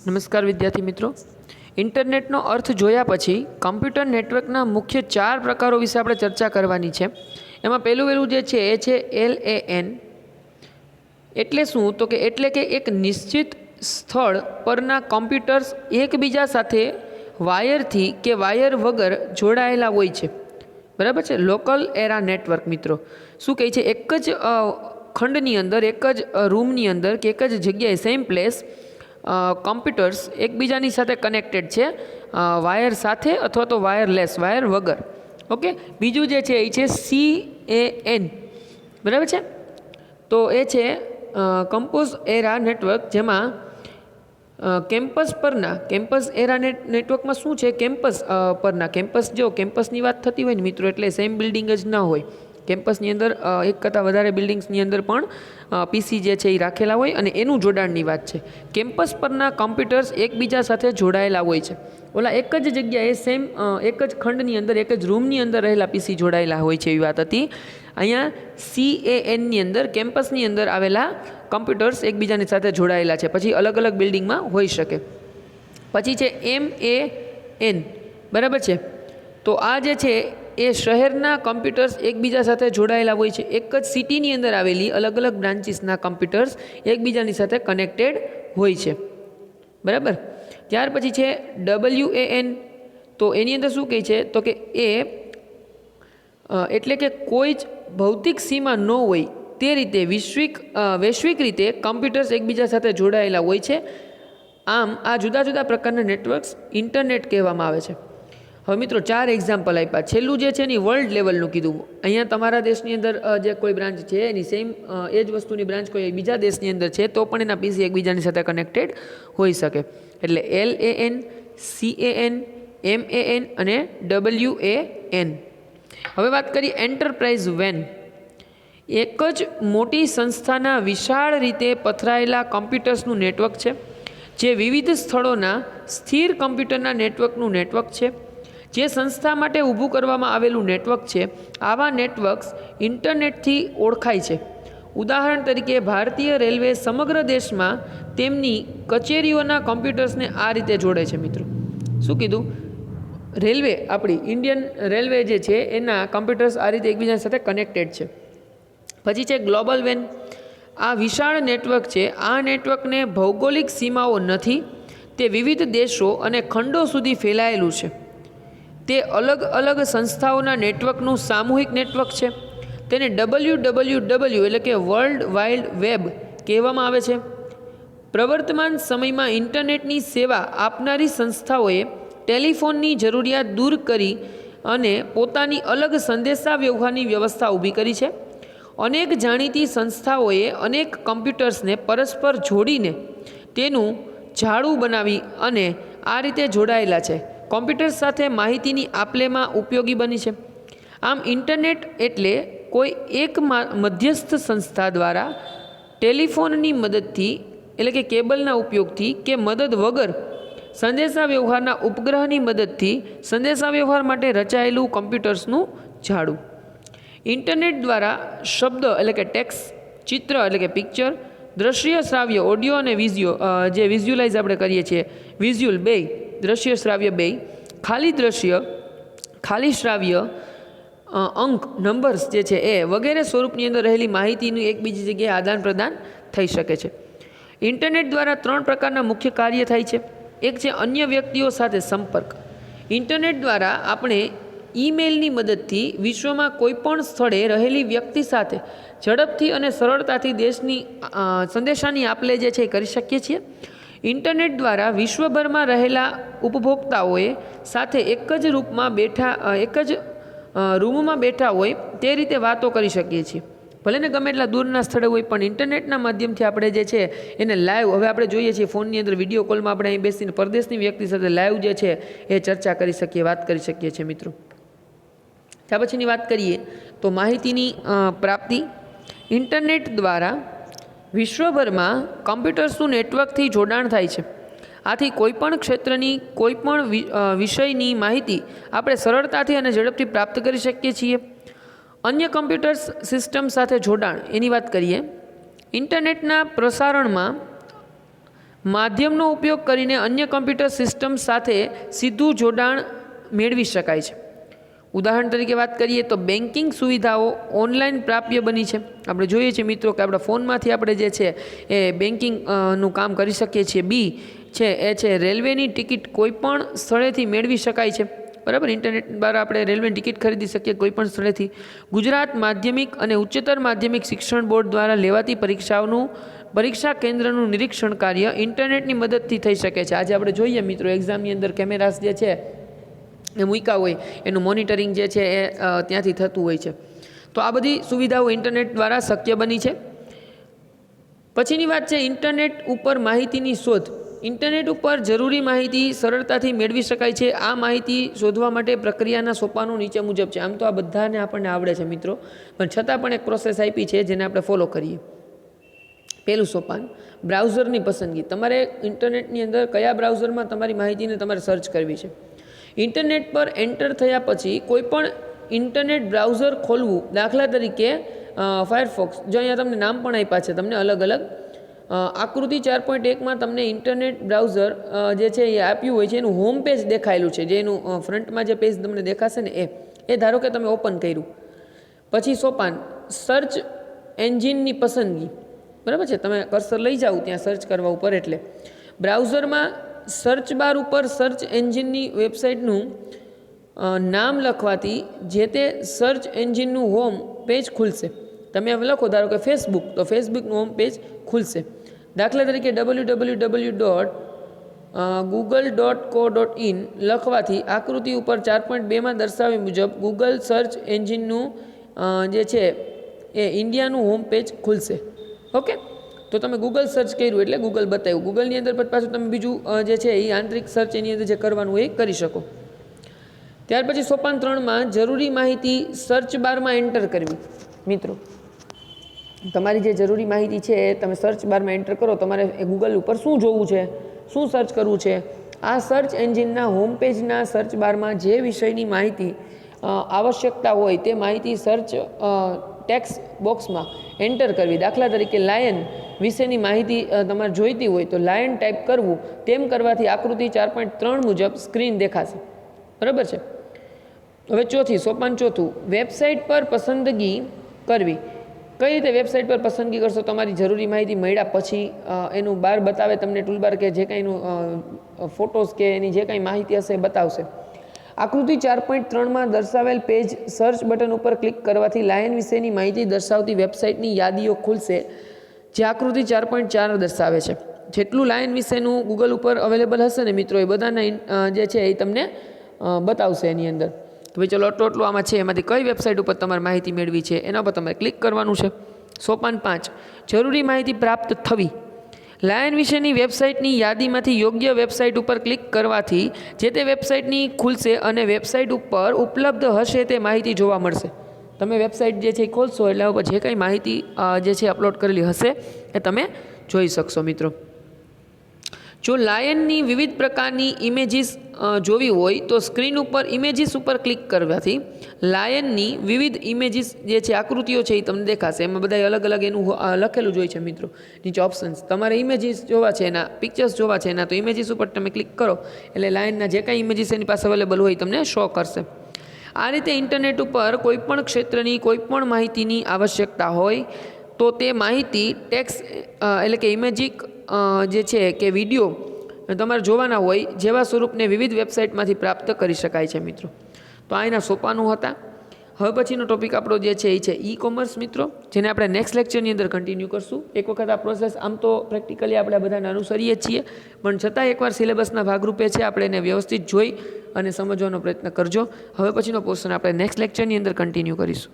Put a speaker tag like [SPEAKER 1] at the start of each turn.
[SPEAKER 1] નમસ્કાર વિદ્યાર્થી મિત્રો, ઇન્ટરનેટનો અર્થ જોયા પછી કમ્પ્યુટર નેટવર્કના મુખ્ય 4 પ્રકારો વિશે આપણે ચર્ચા કરવાની છે. એમાં પહેલું જે છે એ છે LAN. એટલે શું? તો કે એટલે કે એક નિશ્ચિત સ્થળ પરના કમ્પ્યુટર્સ એકબીજા સાથે વાયરથી કે વાયર વગર જોડાયેલા હોય છે. બરાબર છે. લોકલ એરા નેટવર્ક મિત્રો શું કહે છે? એક જ ખંડની અંદર, એક જ રૂમની અંદર કે એક જ જગ્યાએ સેમ પ્લેસ કમ્પ્યુટર્સ એકબીજાની સાથે કનેક્ટેડ છે, વાયર સાથે અથવા તો વાયરલેસ, વાયર વગર. ઓકે. બીજું જે છે એ છે CAN. બરાબર છે. તો એ છે કમ્પોઝ એરા નેટવર્ક, જેમાં કેમ્પસ એરા નેટવર્કમાં શું છે? પરના કેમ્પસ, જો કેમ્પસની વાત થતી હોય ને મિત્રો, એટલે સેમ બિલ્ડિંગ જ ના હોય. કેમ્પસની અંદર એક કરતાં વધારે બિલ્ડિંગ્સની અંદર પણ PC જે છે એ રાખેલા હોય અને એનું જોડાણની વાત છે. કેમ્પસ પરના કમ્પ્યુટર્સ એકબીજા સાથે જોડાયેલા હોય છે. ઓલા એક જ જગ્યાએ સેમ એક જ ખંડની અંદર, એક જ રૂમની અંદર રહેલા PC જોડાયેલા હોય છે, એવી વાત હતી. અહીંયા CANની અંદર કેમ્પસની અંદર આવેલા કમ્પ્યુટર્સ એકબીજાની સાથે જોડાયેલા છે, પછી અલગ અલગ બિલ્ડિંગમાં હોઈ શકે. પછી છે MAN. બરાબર છે. તો આ જે છે એ શહેરના કમ્પ્યુટર્સ એકબીજા સાથે જોડાયેલા હોય છે. એક જ સિટીની અંદર આવેલી અલગ અલગ બ્રાન્ચીસના કમ્પ્યુટર્સ એકબીજાની સાથે કનેક્ટેડ હોય છે. બરાબર. ત્યાર પછી છે WAN. તો એની અંદર શું કહે છે? તો કે એટલે કે કોઈ જ ભૌતિક સીમા ન હોય તે રીતે વૈશ્વિક રીતે કમ્પ્યુટર્સ એકબીજા સાથે જોડાયેલા હોય છે. આમ આ જુદા જુદા પ્રકારના નેટવર્ક્સ ઇન્ટરનેટ કહેવામાં આવે છે. હવે મિત્રો 4 એક્ઝામ્પલ આપ્યા. છેલ્લું જે છે એની વર્લ્ડ લેવલનું કીધું. અહીંયા તમારા દેશની અંદર જે કોઈ બ્રાન્ચ છે એની સેમ એ જ વસ્તુની બ્રાન્ચ કોઈ બીજા દેશની અંદર છે તો પણ એના PC એકબીજાની સાથે કનેક્ટેડ હોઈ શકે. એટલે LAN, CAN, MAN અને WAN. હવે વાત કરીએ એન્ટરપ્રાઇઝ WAN. એક જ મોટી સંસ્થાના વિશાળ રીતે પથરાયેલા કમ્પ્યુટર્સનું નેટવર્ક છે, જે વિવિધ સ્થળોના સ્થિર કમ્પ્યુટરના નેટવર્કનું નેટવર્ક છે, જે સંસ્થા માટે ઊભું કરવામાં આવેલું નેટવર્ક છે. આવા નેટવર્ક્સ ઇન્ટરનેટથી ઓળખાય છે. ઉદાહરણ તરીકે ભારતીય રેલવે સમગ્ર દેશમાં તેમની કચેરીઓના કમ્પ્યુટર્સને આ રીતે જોડે છે. મિત્રો શું કીધું? રેલવે, આપણી ઇન્ડિયન રેલવે જે છે એના કમ્પ્યુટર્સ આ રીતે એકબીજા સાથે કનેક્ટેડ છે. પછી છે ગ્લોબલ WAN. આ વિશાળ નેટવર્ક છે. આ નેટવર્કને ભૌગોલિક સીમાઓ નથી, તે વિવિધ દેશો અને ખંડો સુધી ફેલાયેલું છે. તે અલગ અલગ સંસ્થાઓના નેટવર્કનું સામૂહિક નેટવર્ક છે. તેને WWW એટલે કે વર્લ્ડ વાઇડ વેબ કહેવામાં આવે છે. પ્રવર્તમાન સમયમાં ઇન્ટરનેટની સેવા આપનારી સંસ્થાઓએ ટેલિફોનની જરૂરિયાત દૂર કરી અને પોતાની અલગ સંદેશાવ્યવહારની વ્યવસ્થા ઊભી કરી છે. અનેક જાણીતી સંસ્થાઓએ અનેક કમ્પ્યુટર્સને પરસ્પર જોડીને તેનું જાળું બનાવી અને આ રીતે જોડાયેલા છે. કોમ્પ્યુટર્સ સાથે માહિતીની આપલેમાં ઉપયોગી બની છે. આમ ઇન્ટરનેટ એટલે કોઈ એક મધ્યસ્થ સંસ્થા દ્વારા ટેલિફોનની મદદથી, એટલે કે કેબલના ઉપયોગથી કે મદદ વગર સંદેશાવ્યવહારના ઉપગ્રહની મદદથી સંદેશાવ્યવહાર માટે રચાયેલું કમ્પ્યુટર્સનું જાળું. ઇન્ટરનેટ દ્વારા શબ્દ એટલે કે ટેક્સ્ટ, ચિત્ર એટલે કે પિક્ચર, દ્રશ્ય શ્રાવ્ય ઓડિયો અને જે વિઝ્યુલાઇઝ આપણે કરીએ છીએ, વિઝ્યુઅલ બે, દ્રશ્ય શ્રાવ્ય બે, ખાલી દ્રશ્ય, ખાલી શ્રાવ્ય, અંક, નંબર્સ જે છે એ વગેરે સ્વરૂપની અંદર રહેલી માહિતીનું એકબીજી જગ્યાએ આદાન પ્રદાન થઈ શકે છે. ઇન્ટરનેટ દ્વારા 3 પ્રકારના મુખ્ય કાર્ય થાય છે. એક છે અન્ય વ્યક્તિઓ સાથે સંપર્ક. ઇન્ટરનેટ દ્વારા આપણે ઈમેલની મદદથી વિશ્વમાં કોઈપણ સ્થળે રહેલી વ્યક્તિ સાથે ઝડપથી અને સરળતાથી સંદેશાની આપલે જે છે એ કરી શકીએ છીએ. ઇન્ટરનેટ દ્વારા વિશ્વભરમાં રહેલા ઉપભોક્તાઓએ સાથે એક જ રૂમમાં બેઠા હોય તે રીતે વાતો કરી શકીએ છીએ. ભલે ને ગમે એટલા દૂરના સ્થળે હોય, પણ ઇન્ટરનેટના માધ્યમથી આપણે જે છે એને લાઈવ, હવે આપણે જોઈએ છીએ ફોનની અંદર વિડીયો કોલમાં આપણે અહીં બેસીને પરદેશની વ્યક્તિ સાથે લાઈવ જે છે એ ચર્ચા કરી શકીએ, વાત કરી શકીએ છીએ મિત્રો. ત્યાર પછીની વાત કરીએ તો માહિતીની પ્રાપ્તિ. ઇન્ટરનેટ દ્વારા વિશ્વભરમાં કમ્પ્યુટર્સનું નેટવર્કથી જોડાણ થાય છે. આથી કોઈપણ ક્ષેત્રની કોઈપણ વિષયની માહિતી આપણે સરળતાથી અને ઝડપથી પ્રાપ્ત કરી શકીએ છીએ. અન્ય કમ્પ્યુટર્સ સિસ્ટમ સાથે જોડાણ, એની વાત કરીએ. ઇન્ટરનેટના પ્રસારણમાં માધ્યમનો ઉપયોગ કરીને અન્ય કમ્પ્યુટર સિસ્ટમ સાથે સીધું જોડાણ મેળવી શકાય છે. ઉદાહરણ તરીકે વાત કરીએ તો બેન્કિંગ સુવિધાઓ ઓનલાઈન પ્રાપ્ય બની છે. આપણે જોઈએ છીએ મિત્રો કે આપણા ફોનમાંથી આપણે જે છે એ બેન્કિંગનું કામ કરી શકીએ છીએ. બી છે એ છે રેલવેની ટિકિટ કોઈપણ સ્થળેથી મેળવી શકાય છે. બરાબર, ઇન્ટરનેટ દ્વારા આપણે રેલવેની ટિકિટ ખરીદી શકીએ કોઈપણ સ્થળેથી. ગુજરાત માધ્યમિક અને ઉચ્ચતર માધ્યમિક શિક્ષણ બોર્ડ દ્વારા લેવાતી પરીક્ષા કેન્દ્રનું નિરીક્ષણ કાર્ય ઇન્ટરનેટની મદદથી થઈ શકે છે. આજે આપણે જોઈએ મિત્રો એક્ઝામની અંદર કેમેરાસ જે છે એ મૂક્યા હોય, એનું મોનિટરિંગ જે છે એ ત્યાંથી થતું હોય છે. તો આ બધી સુવિધાઓ ઇન્ટરનેટ દ્વારા શક્ય બની છે. પછીની વાત છે ઇન્ટરનેટ ઉપર માહિતીની શોધ. ઇન્ટરનેટ ઉપર જરૂરી માહિતી સરળતાથી મેળવી શકાય છે. આ માહિતી શોધવા માટે પ્રક્રિયાના સોપાનો નીચે મુજબ છે. આમ તો આ બધાને આપણને આવડે છે મિત્રો, પણ છતાં પણ એક પ્રોસેસ આપી છે જેને આપણે ફોલો કરીએ. પહેલું સોપાન, બ્રાઉઝરની પસંદગી. તમારે ઇન્ટરનેટની અંદર કયા બ્રાઉઝરમાં તમારી માહિતીને તમારે સર્ચ કરવી છે. ઇન્ટરનેટ પર એન્ટર થયા પછી કોઈપણ ઇન્ટરનેટ બ્રાઉઝર ખોલવું. દાખલા તરીકે ફાયરફોક્સ, જો અહીંયા તમને નામ પણ આપ્યા છે તમને અલગ અલગ. આકૃતિ 4.1માં તમને ઇન્ટરનેટ બ્રાઉઝર જે છે એ આપ્યું હોય છે, એનું હોમ પેજ દેખાયેલું છે, જે એનું ફ્રન્ટમાં જે પેજ તમને દેખાશે ને એ ધારો કે તમે ઓપન કર્યું. પછી સોપાન સર્ચ એન્જિનની પસંદગી. બરાબર છે, તમે કર્સર લઈ જાઓ ત્યાં સર્ચ કરવા ઉપર, એટલે બ્રાઉઝરમાં સર્ચ બાર ઉપર સર્ચ એન્જિનની વેબસાઇટનું નામ લખવાથી જે તે સર્ચ એન્જિનનું હોમ પેજ ખુલશે. તમે હવે લખો ધારો કે ફેસબુક, તો ફેસબુકનું હોમ પેજ ખુલશે. દાખલા તરીકે www.google.co.in લખવાથી આકૃતિ ઉપર 4.2માં દર્શાવ્યા મુજબ ગૂગલ સર્ચ એન્જિનનું જે છે એ ઇન્ડિયાનું હોમ પેજ ખુલશે. ઓકે, તો તમે ગૂગલ સર્ચ કર્યું એટલે ગૂગલ બતાવ્યું. ગૂગલની અંદર પાછું તમે બીજું જે છે એ આંતરિક સર્ચ એની અંદર જે કરવાનું હોય એ કરી શકો. ત્યાર પછી સોપાન 3માં જરૂરી માહિતી સર્ચ બારમાં એન્ટર કરવી. મિત્રો તમારી જે જરૂરી માહિતી છે એ તમે સર્ચ બારમાં એન્ટર કરો. તમારે એ ગૂગલ ઉપર શું જોવું છે, શું સર્ચ કરવું છે, આ સર્ચ એન્જિનના હોમ પેજના સર્ચ બારમાં જે વિષયની માહિતી આવશ્યકતા હોય તે માહિતી સર્ચ ટેક્સ્ટ બોક્સમાં એન્ટર કરવી. દાખલા તરીકે લાયન વિશેની માહિતી તમારે જોઈતી હોય તો લાયન ટાઈપ કરવું. તેમ કરવાથી આકૃતિ 4.3 મુજબ સ્ક્રીન દેખાશે. બરાબર છે. હવે સોપાન ચોથું, વેબસાઇટ પર પસંદગી કરવી. કઈ રીતે વેબસાઇટ પર પસંદગી કરશો? તમારી જરૂરી માહિતી મળ્યા પછી એનું બાર બતાવે તમને, ટૂલબાર કે જે કાંઈનું ફોટોસ કે એની જે કાંઈ માહિતી હશે એ બતાવશે. આકૃતિ 4.3માં દર્શાવેલ પેજ સર્ચ બટન ઉપર ક્લિક કરવાથી લાયન વિશેની માહિતી દર્શાવતી વેબસાઇટની યાદીઓ ખુલશે, જે આકૃતિ 4.4 દર્શાવે છે. જેટલું લાયન વિશેનું ગૂગલ ઉપર અવેલેબલ હશે ને મિત્રો, એ બધાના જે છે એ તમને બતાવશે એની અંદર. તો ભાઈ ચલો આટલું આમાં છે, એમાંથી કઈ વેબસાઇટ ઉપર તમારે માહિતી મેળવી છે એના પર તમારે ક્લિક કરવાનું છે. સોપાન 5, જરૂરી માહિતી પ્રાપ્ત થવી. લાયન વિશેની વેબસાઇટની યાદીમાંથી યોગ્ય વેબસાઇટ ઉપર ક્લિક કરવાથી જે તે વેબસાઇટની ખુલશે અને વેબસાઇટ ઉપર ઉપલબ્ધ હશે તે માહિતી જોવા મળશે. તમે વેબસાઇટ જે છે એ ખોલશો એટલે જે કંઈ માહિતી જે છે અપલોડ કરેલી હશે એ તમે જોઈ શકશો મિત્રો. જો લાયનની વિવિધ પ્રકારની ઇમેજીસ જોવી હોય તો સ્ક્રીન ઉપર ઇમેજીસ ઉપર ક્લિક કરવાથી લાયનની વિવિધ ઇમેજીસ જે છે આકૃતિઓ છે એ તમને દેખાશે. એમાં બધા અલગ અલગ એનું લખેલું જ હોય છે મિત્રો, નીચે ઓપ્શન્સ. તમારે ઇમેજીસ જોવા છે એના, પિક્ચર્સ જોવા છે એના, તો ઇમેજીસ ઉપર તમે ક્લિક કરો એટલે લાયનના જે કાંઈ ઇમેજીસ એની પાસે અવેલેબલ હોય તમને શો કરશે. આ રીતે ઇન્ટરનેટ ઉપર કોઈપણ ક્ષેત્રની કોઈપણ માહિતીની આવશ્યકતા હોય તો તે માહિતી ટેક્સ્ટ એટલે કે ઇમેજિક જે છે કે વિડીયો તમારે જોવાના હોય જેવા સ્વરૂપને વિવિધ વેબસાઇટમાંથી પ્રાપ્ત કરી શકાય છે મિત્રો. તો આ એના સોપાનું હતા. હવે પછીનો ટોપિક આપણો જે છે એ છે ઈ કોમર્સ મિત્રો, જેને આપણે નેક્સ્ટ લેક્ચરની અંદર કન્ટિન્યુ કરશું. એક વખત આ પ્રોસેસ આમ તો પ્રેક્ટિકલી આપણે બધાને અનુસરીએ છીએ, પણ છતાં એકવાર સિલેબસના ભાગરૂપે છે આપણે એને વ્યવસ્થિત જોઈ અને સમજવાનો પ્રયત્ન કરજો. હવે પછીનો પોર્શન આપણે નેક્સ્ટ લેક્ચરની અંદર કન્ટિન્યુ કરીશું.